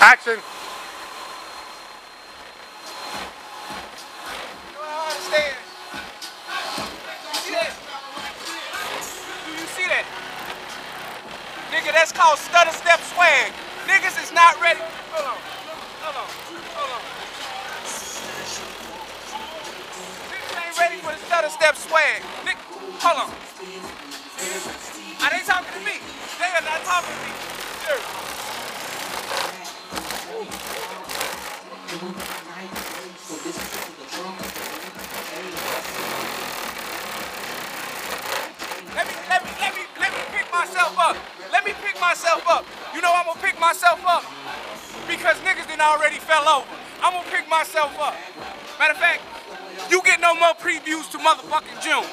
Action. You don't understand. You see that? Do you see that? Nigga, that's called stutter step swag. Niggas is not ready. Hold on. Niggas ain't ready for the stutter step swag. Nigga, hold on. Are they talking to me? They are not talking to me. Sure. Let me pick myself up. Let me pick myself up. You know I'm gonna pick myself up because niggas done already fell over. I'm gonna pick myself up. Matter of fact, you get no more previews to motherfucking June.